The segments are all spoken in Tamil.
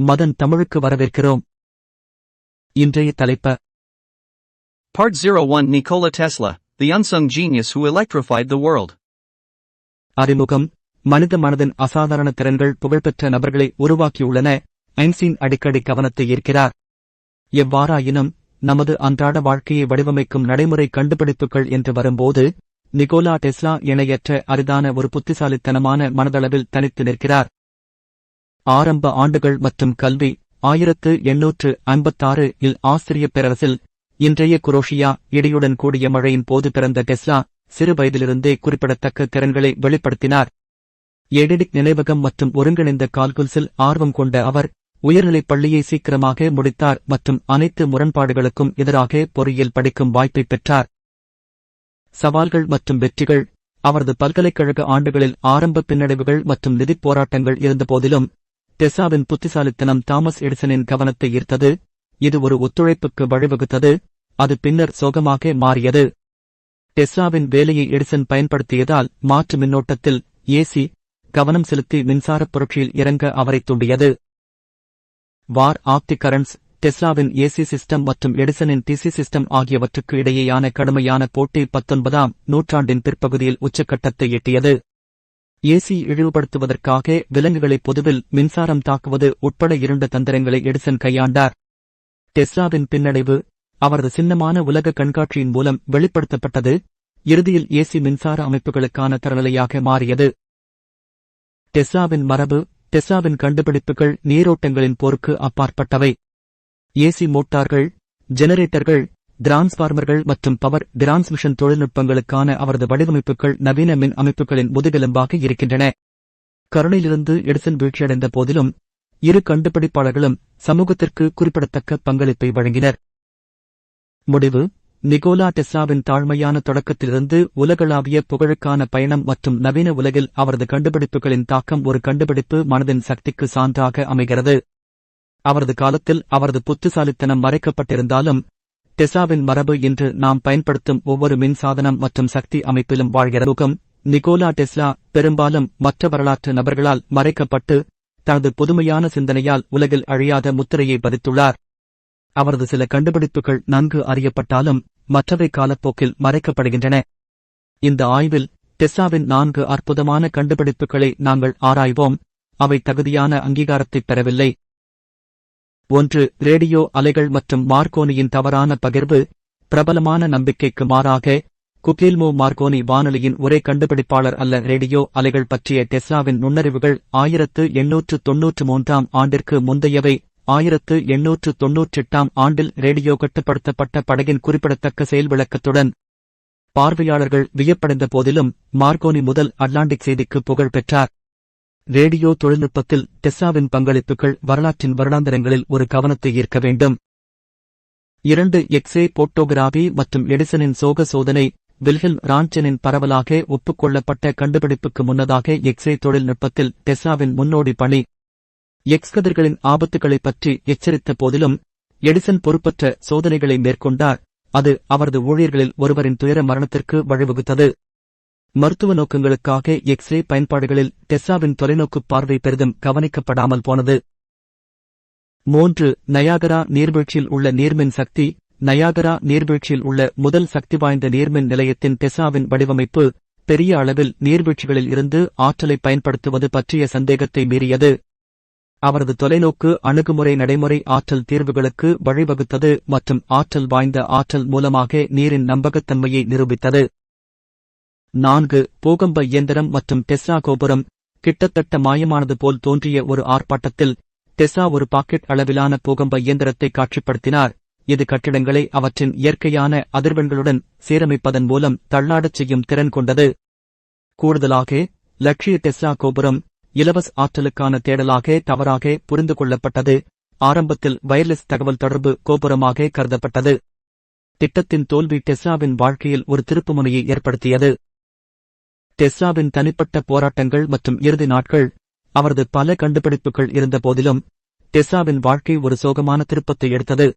மதன் தமிழுக்கு வரவேற்கிறோம். இன்றைய தலைப்பு Part 01 Nikola Tesla, the unsung genius who electrified the world. அறிமுகம். மனித மனதின் அசாதாரண திறன்கள் புகழ்பெற்ற நபர்களை உருவாக்கியுள்ளன. ஐன்ஸ்டீன் அடிக்கடி கவனத்தை ஈர்க்கிறார். எவ்வாறாயினும் நமது அன்றாட வாழ்க்கையை வடிவமைக்கும் நடைமுறை கண்டுபிடிப்புகள் என்று வரும்போது நிகோலா டெஸ்லா இணையற்ற அரிதான ஒரு புத்திசாலித்தனமான மனதளவில் தனித்து நிற்கிறார். ஆரம்ப ஆண்டுகள் மற்றும் கல்வி 1856 இல் ஆஸ்திரியப் பேரரசில் இன்றைய குரோஷியா இடியுடன் கூடிய மழையின் போது பிறந்த டெஸ்லா சிறு வயதிலிருந்தே குறிப்பிடத்தக்க திறன்களை வெளிப்படுத்தினார். எடிடிக் நினைவகம் மற்றும் ஒருங்கிணைந்த கால்குலஸில் ஆர்வம் கொண்ட அவர் உயர்நிலைப் பள்ளியை சீக்கிரமாக முடித்தார் மற்றும் அனைத்து முரண்பாடுகளுக்கும் எதிராக பொறியியல் படிக்கும் வாய்ப்பை பெற்றார். சவால்கள் மற்றும் வெற்றிகள். அவரது பல்கலைக்கழக ஆண்டுகளில் ஆரம்ப பின்னடைவுகள் மற்றும் நிதிப் போராட்டங்கள் இருந்தபோதிலும் டெஸ்லாவின் புத்திசாலித்தனம் தாமஸ் எடிசனின் கவனத்தை ஈர்த்தது. இது ஒரு ஒத்துழைப்புக்கு வழிவகுத்தது. அது பின்னர் சோகமாக மாறியது. டெஸ்லாவின் வேலையை எடிசன் பயன்படுத்தியதால் மாற்று மின்னோட்டத்தில் ஏசி கவனம் செலுத்தி மின்சாரப் புரட்சியில் இறங்க அவரைத் தூண்டியது. War of the currents. டெஸ்லாவின் ஏசி சிஸ்டம் மற்றும் எடிசனின் டிசி சிஸ்டம் ஆகியவற்றுக்கு இடையேயான கடுமையான போட்டி 19ஆம் நூற்றாண்டின் பிற்பகுதியில் உச்சக்கட்டத்தை எட்டியது. ஏசி இழிவுபடுத்துவதற்காக விலங்குகளை பொதுவில் மின்சாரம் தாக்குவது உட்பட 2 தந்திரங்களை எடிசன் கையாண்டார். டெஸ்லாவின் பின்னடைவு அவரது சின்னமான உலக கண்காட்சியின் மூலம் வெளிப்படுத்தப்பட்டது. இறுதியில் ஏசி மின்சார அமைப்புகளுக்கான தரநிலையாக மாறியது. டெஸ்லாவின் மரபு. டெஸ்லாவின் கண்டுபிடிப்புகள் நீரோட்டங்களின் போருக்கு அப்பாற்பட்டவை. ஏசி மோட்டார்கள், ஜெனரேட்டர்கள், டிரான்ஸ்பார்மர்கள் மற்றும் பவர் டிரான்ஸ்மிஷன் தொழில்நுட்பங்களுக்கான அவரது வடிவமைப்புகள் நவீன மின் அமைப்புகளின் முதுகெலும்பாக இருக்கின்றன. கருணையிலிருந்து எடிசன் வீழ்ச்சியடைந்த போதிலும் இரு கண்டுபிடிப்பாளர்களும் சமூகத்திற்கு குறிப்பிடத்தக்க பங்களிப்பை வழங்கினர். முடிவு. நிகோலா டெஸ்லாவின் தாழ்மையான தொடக்கத்திலிருந்து உலகளாவிய புகழுக்கான பயணம் மற்றும் நவீன உலகில் அவரது கண்டுபிடிப்புகளின் தாக்கம் ஒரு கண்டுபிடிப்பு மனதின் சக்திக்கு சான்றாக அமைகிறது. அவரது காலத்தில் அவரது புத்திசாலித்தனம் மறைக்கப்பட்டிருந்தாலும் டெஸ்லாவின் மரபு இன்று நாம் பயன்படுத்தும் ஒவ்வொரு மின் சாதனம் மற்றும் சக்தி அமைப்பிலும் வாழ்கிறது. நிகோலா டெஸ்லா பெரும்பாலும் மற்ற வரலாற்று நபர்களால் மறைக்கப்பட்டு தனது புதுமையான சிந்தனையால் உலகில் அழியாத முத்திரையை பதித்துள்ளார். அவரது சில கண்டுபிடிப்புகள் நன்கு அறியப்பட்டாலும் மற்றவை காலப்போக்கில் மறைக்கப்படுகின்றன. இந்த ஆய்வில் டெஸ்லாவின் 4 அற்புதமான கண்டுபிடிப்புகளை நாங்கள் ஆராய்வோம். அவை தகுதியான அங்கீகாரத்தைப் பெறவில்லை. 1. ரேடியோ அலைகள் மற்றும் மார்க்கோனியின் தவறான பகிர்வு. பிரபலமான நம்பிக்கைக்கு மாறாக குகில்மோ மார்க்கோனி வானொலியின் ஒரே கண்டுபிடிப்பாளர் அல்ல. ரேடியோ அலைகள் பற்றிய டெஸ்லாவின் நுண்ணறிவுகள் 1893ஆம் ஆண்டிற்கு முந்தையவை. 1898ஆம் ஆண்டில் ரேடியோ கட்டுப்படுத்தப்பட்ட படகின் குறிப்பிடத்தக்க செயல் விளக்கத்துடன் பார்வையாளர்கள் வியப்படைந்த போதிலும் மார்க்கோனி முதல் அட்லாண்டிக் செய்திக்கு புகழ் பெற்றார். ரேடியோ தொழில்நுட்பத்தில் டெஸ்லாவின் பங்களிப்புகள் வரலாற்றின் வருடாந்திரங்களில் ஒரு கவனத்தை ஈர்க்க வேண்டும். 2. எக்ஸ்ரே போட்டோகிராபி மற்றும் எடிசனின் சோக சோதனை. வில்ஹெல்ம் ரான்ச்சனின் பரவலாக ஒப்புக்கொள்ளப்பட்ட கண்டுபிடிப்புக்கு முன்னதாக எக்ஸ்ரே தொழில்நுட்பத்தில் டெஸ்லாவின் முன்னோடி பணி. எக்ஸ் கதிர்களின் ஆபத்துகளைப் பற்றி எச்சரித்த போதிலும் எடிசன் பொறுப்பற்ற சோதனைகளை மேற்கொண்டார். அது அவரது ஊழியர்களில் ஒருவரின் துயர மரணத்திற்கு வழிவகுத்தது. மருத்துவ நோக்கங்களுக்காக எக்ஸ்ரே பயன்பாடுகளில் டெஸ்லாவின் தொலைநோக்குப் பார்வை பெரிதும் கவனிக்கப்படாமல் போனது. 3. நயாகரா நீர்வீழ்ச்சியில் உள்ள நீர்மின் சக்தி. நயாகரா நீர்வீழ்ச்சியில் உள்ள முதல் சக்தி வாய்ந்த நீர்மின் நிலையத்தின் டெஸ்லாவின் வடிவமைப்பு பெரிய அளவில் நீர்வீழ்ச்சிகளில் இருந்து ஆற்றலை பயன்படுத்துவது பற்றிய சந்தேகத்தை மீறியது. அவரது தொலைநோக்கு அணுகுமுறை நடைமுறை ஆற்றல் தீர்வுகளுக்கு வழிவகுத்தது மற்றும் ஆற்றல் வாய்ந்த ஆற்றல் மூலமாக நீரின் நம்பகத்தன்மையை நிரூபித்தது. 4. பூகம்ப இயந்திரம் மற்றும் டெஸ்லா கோபுரம். கிட்டத்தட்ட மாயமானது போல் தோன்றிய ஒரு ஆர்ப்பாட்டத்தில் டெஸ்லா ஒரு பாக்கெட் அளவிலான பூகம்ப இயந்திரத்தை காட்சிப்படுத்தினார். இது கட்டிடங்களை அவற்றின் இயற்கையான அதிர்வெண்களுடன் சீரமைப்பதன் மூலம் தள்ளாடச் செய்யும் திறன் கொண்டது. கூடுதலாக லட்சிய டெஸ்லா கோபுரம் இலவச ஆற்றலுக்கான தேடலாக தவறாக புரிந்து கொள்ளப்பட்டது. ஆரம்பத்தில் வயர்லெஸ் தகவல் தொடர்பு கோபுரமாக கருதப்பட்டது. திட்டத்தின் தோல்வி டெஸ்லாவின் வாழ்க்கையில் ஒரு திருப்புமுனையை ஏற்படுத்தியது. டெஸ்லாவின் தனிப்பட்ட போராட்டங்கள் மற்றும் இறுதி நாட்கள். அவரது பல கண்டுபிடிப்புகள் இருந்தபோதிலும் டெஸ்லாவின் வாழ்க்கை ஒரு சோகமான திருப்பத்தை எடுத்தது.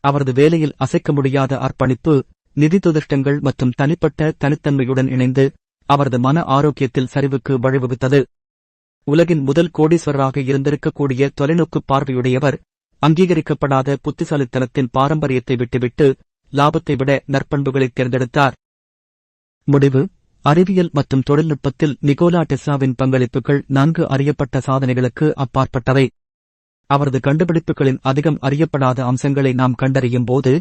அவரது வேலையில் அசைக்க முடியாத அர்ப்பணிப்பு, நிதி துதிஷ்டங்கள் மற்றும் தனிப்பட்ட தனித்தன்மையுடன் இணைந்து அவரது மன ஆரோக்கியத்தில் சரிவுக்கு வழிவகுத்தது. உலகின் முதல் கோடீஸ்வரராக இருந்திருக்கக்கூடிய தொலைநோக்கு பார்வையுடையவர், அங்கீகரிக்கப்படாத புத்திசாலித்தனத்தின் பாரம்பரியத்தை விட்டுவிட்டு லாபத்தை விட நற்பண்புகளைத் தேர்ந்தெடுத்தார். முடிவு: அறிவியல் மற்றும் தொழில்நுட்பத்தில் நிகோலா டெஸ்லாவின் பங்களிப்புகள் நன்கு அறியப்பட்ட சாதனைகளுக்கு அப்பாற்பட்டவை. அவரது கண்டுபிடிப்புகளின் அதிகம் அறியப்படாத அம்சங்களை நாம் கண்டறியும் போது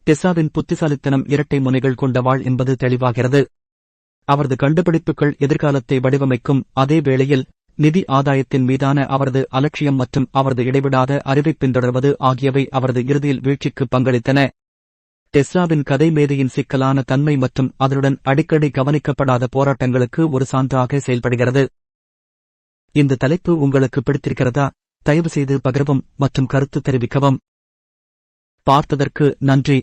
டெஸ்லாவின் புத்திசாலித்தனம் இரட்டை முனைகள் கொண்ட வாள் என்பது தெளிவாகிறது. அவரது கண்டுபிடிப்புகள் எதிர்காலத்தை வடிவமைக்கும் அதே வேளையில் நிதி ஆதாயத்தின் மீதான அவரது அலட்சியம் மற்றும் அவரது இடைவிடாத அறிவைப் பின்தொடர்வது ஆகியவை அவரது இறுதியில் வீழ்ச்சிக்கு பங்களித்தன. டெஸ்லாவின் கதை மேதையின் சிக்கலான தன்மை மற்றும் அதனுடன் அடிக்கடி கவனிக்கப்படாத போராட்டங்களுக்கு ஒரு சான்றாக செயல்படுகிறது. இந்த தலைப்பு உங்களுக்கு பிடித்திருக்கிறதா? தயவு செய்து பகிரவும் மற்றும் கருத்து தெரிவிக்கவும். பார்த்ததற்கு நன்றி.